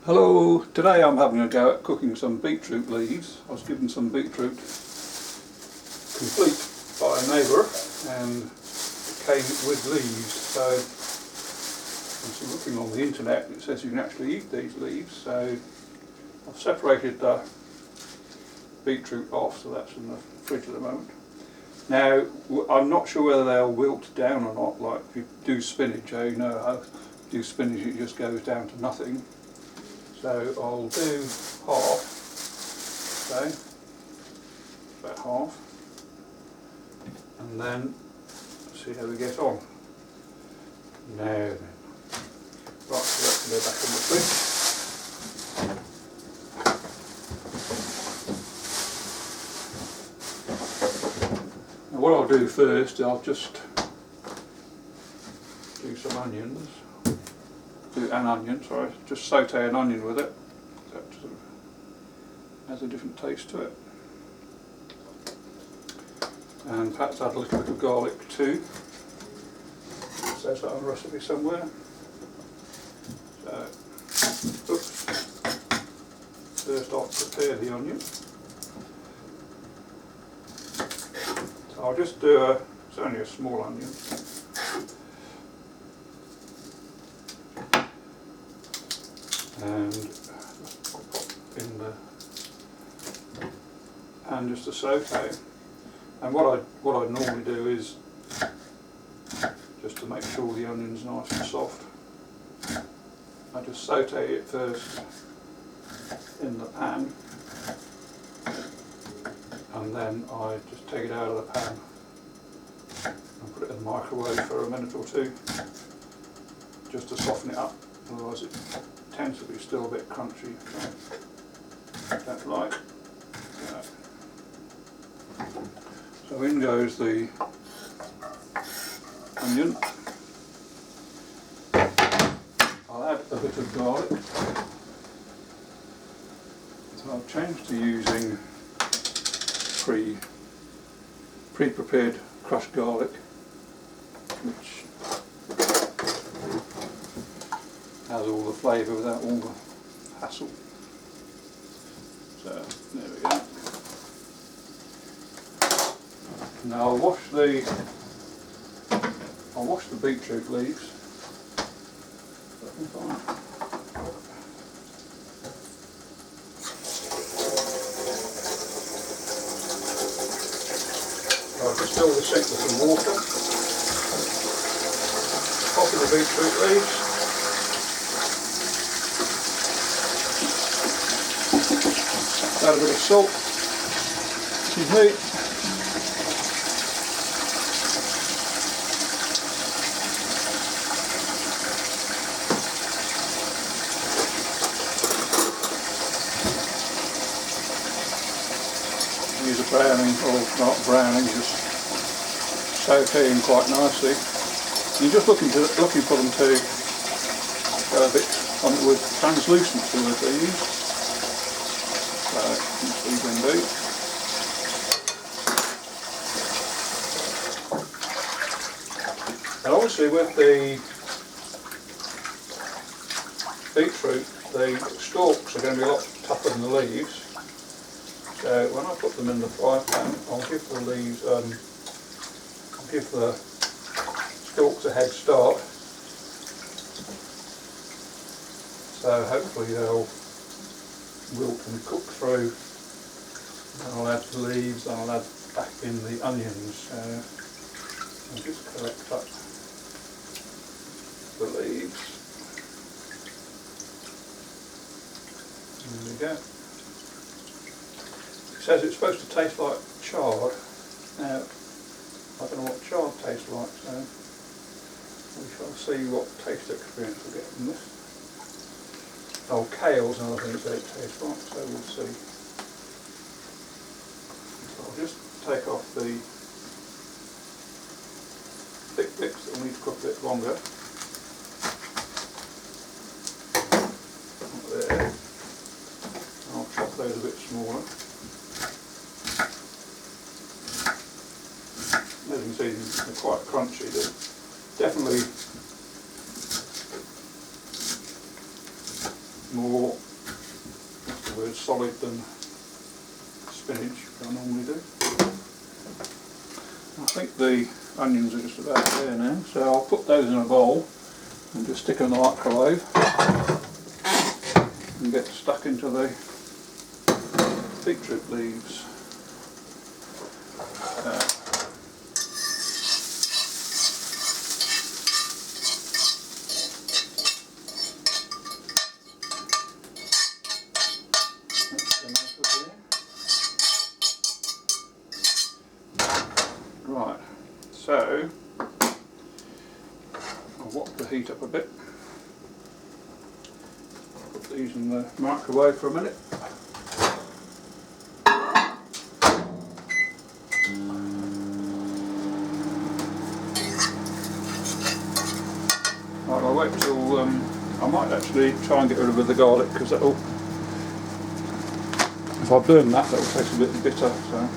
Hello, today I'm having a go at cooking some beetroot leaves. I was given some beetroot complete by a neighbour and it came with leaves, so I was looking on the internet and it says you can actually eat these leaves, so I've separated the beetroot off, so that's in the fridge at the moment. Now I'm not sure whether they'll wilt down or not, like if you do spinach, you know how if you do spinach it just goes down to nothing. So I'll do half, okay, about half, and then see how we get on. Now then, right, so that can go back in the fridge. Now what I'll do first, I'll just do some onions. Just saute an onion with it. That sort of has a different taste to it. And perhaps add a little bit of garlic too. It says that on the recipe somewhere. So, oops. First I'll prepare the onion. So I'll just do it's only a small onion. And in the pan just to saute. And what I normally do is just to make sure the onion's nice and soft, I just saute it first in the pan, and then I just take it out of the pan and put it in the microwave for a minute or two, just to soften it up. Otherwise it tends to be still a bit crunchy. I don't like that. So in goes the onion. I'll add a bit of garlic. So I've changed to using pre-prepared crushed garlic, which has all the flavour without all the hassle. So there we go. Now I'll wash the beetroot leaves. I'll just fill the sink with some water. Pop in the beetroot leaves. Add a bit of salt, excuse me, use a browning, or not browning, just sauteing quite nicely. You're just looking for them to go a bit with translucency with these. And obviously with the beetroot, the stalks are going to be a lot tougher than the leaves. So when I put them in the fry pan, I'll give the leaves, I'll give the stalks a head start. So hopefully they'll wilt and cook through. And I'll add the leaves, and I'll add back in the onions. I'll just collect up the leaves. There we go. It says it's supposed to taste like chard. Now, I don't know what chard tastes like, so we shall see what taste experience we'll get from this. Oh, kale's another thing that it tastes like, so we'll see. So I'll just take off the thick bits that will need to cook a bit longer. There. I'll chop those a bit smaller. As you can see, they're quite crunchy. They're definitely more, what's the word, solid than spinach, which I normally do. I think the onions are just about there now, so I'll put those in a bowl and just stick them in the microwave and get stuck into the beetroot leaves. Right, so I'll whop the heat up a bit. Put these in the microwave for a minute. Right, I'll wait till, I might actually try and get rid of the garlic, because that'll, if I burn that, that'll taste a bit bitter, so.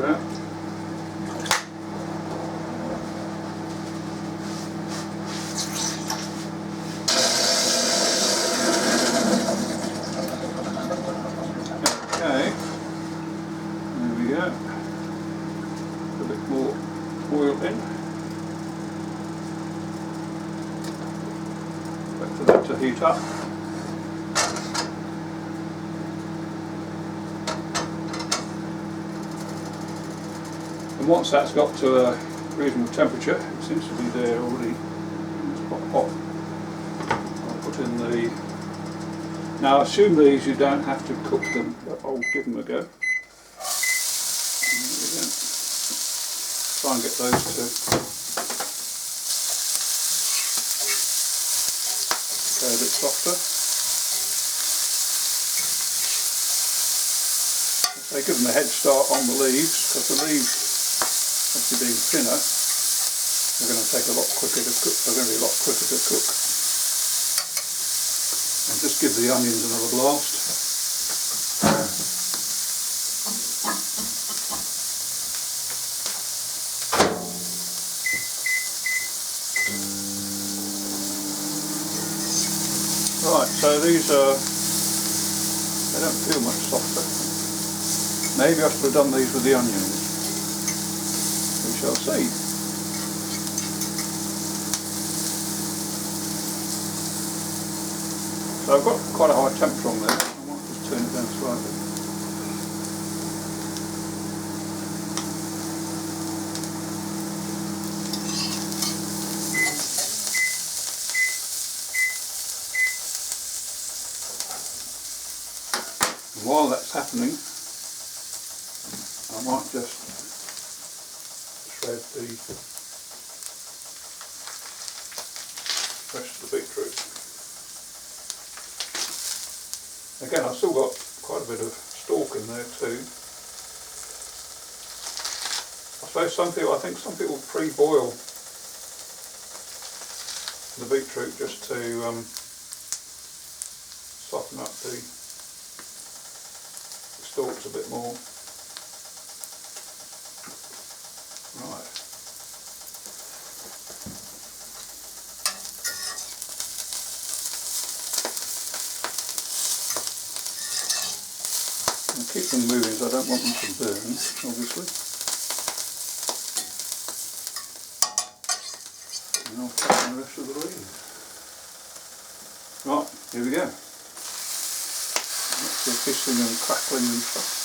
Out. Okay, there we go. A bit more oil in. Wait for that to heat up. And once that's got to a reasonable temperature, it seems to be there already, it's quite hot, I'll put in the, now I assume these you don't have to cook them, but I'll give them a go. There we go. Try and get those to go a bit softer. They give them a head start on the leaves, because the leaves, obviously being thinner, they're going to take a lot quicker to cook. They're going to be a lot quicker to cook. And just give the onions another blast. Right, so these are, they don't feel much softer. Maybe I should have done these with the onions. We shall see. So I've got quite a high temperature on there. I might just turn it down slightly. And while that's happening, I might just shred the rest of the beetroot. Again, I've still got quite a bit of stalk in there too. I suppose I think some people pre-boil the beetroot just to soften up the stalks a bit more. Right. I'll keep them moving, so I don't want them to burn, obviously. And I'll cut the rest of the leaves. Right, here we go. That's the hissing and crackling and stuff.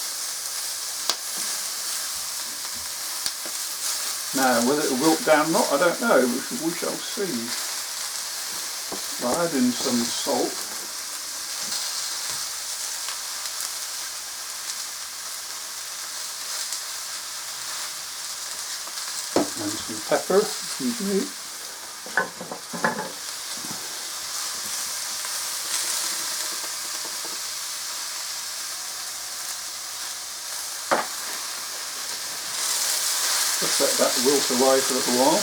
Now, whether it will wilt down or not, I don't know. We shall see. I'll add in some salt. And some pepper, excuse me. Just let that wilt away for a little while.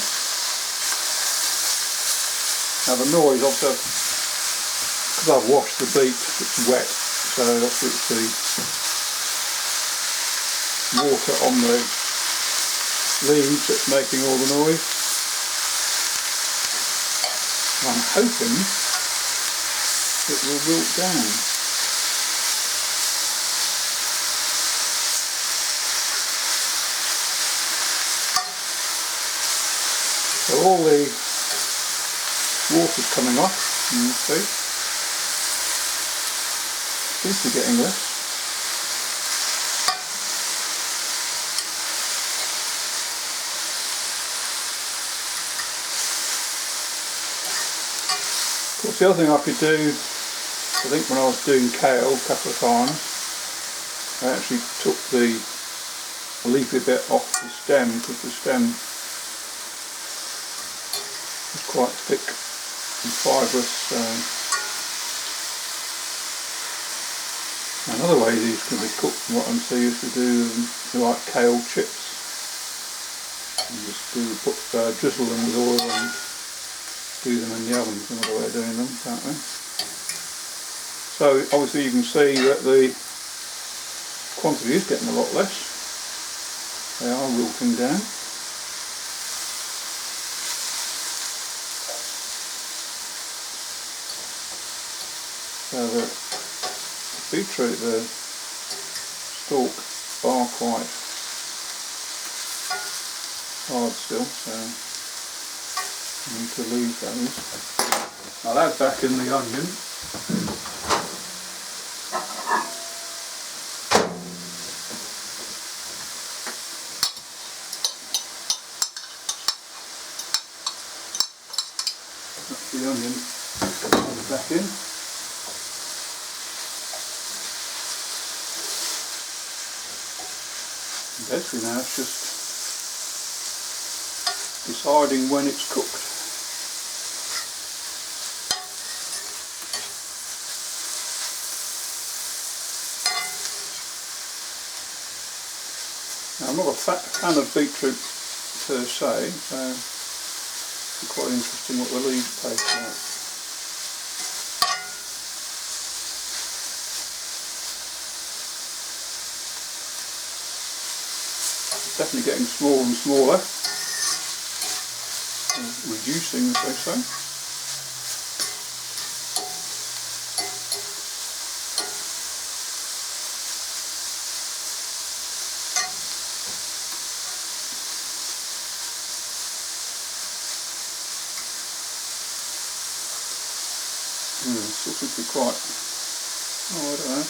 Now the noise, obviously, because I've washed the beet, it's wet, so obviously it's the water on the leaves that's making all the noise. I'm hoping it will wilt down. So all the water's coming off, you can see. Seems to be getting less. Of course, the other thing I could do, I think when I was doing kale a couple of times, I actually took the leafy bit off the stem, because the stem is quite thick and fibrous. Another way these can be cooked, what I'm so used to do, like kale chips. You just drizzle them with oil and do them in the oven. That's another way of doing them, apparently. So obviously you can see that the quantity is getting a lot less. They are wilting down. So the beetroot, the stalk are quite hard still, so I need to leave those. I'll add back in the onion. That's the onion added back in. Basically now it's just deciding when it's cooked. Now, I'm not a fan of beetroot per se, so it's quite interesting what the leaves taste like. Definitely getting smaller and smaller, reducing as they say. Still seems to be quite, I don't know.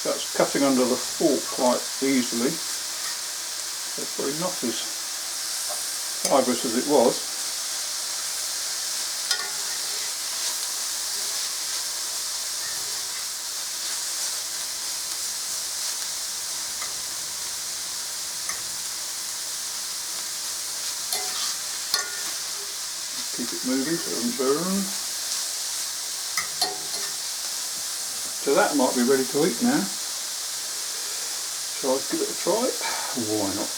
That's cutting under the fork quite easily. It's probably not as fibrous as it was. Keep it moving so it doesn't burn. So that might be ready to eat now. Shall I give it a try? Why not?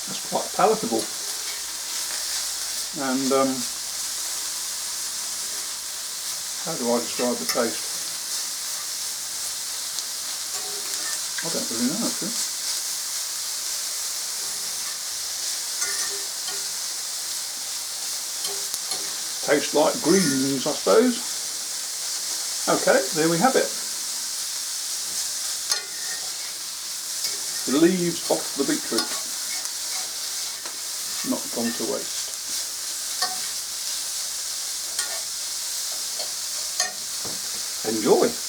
That's quite palatable. And how do I describe the taste? I don't really know actually. Tastes like greens, I suppose. Okay, there we have it. The leaves off the beetroot. Not gone to waste. Enjoy!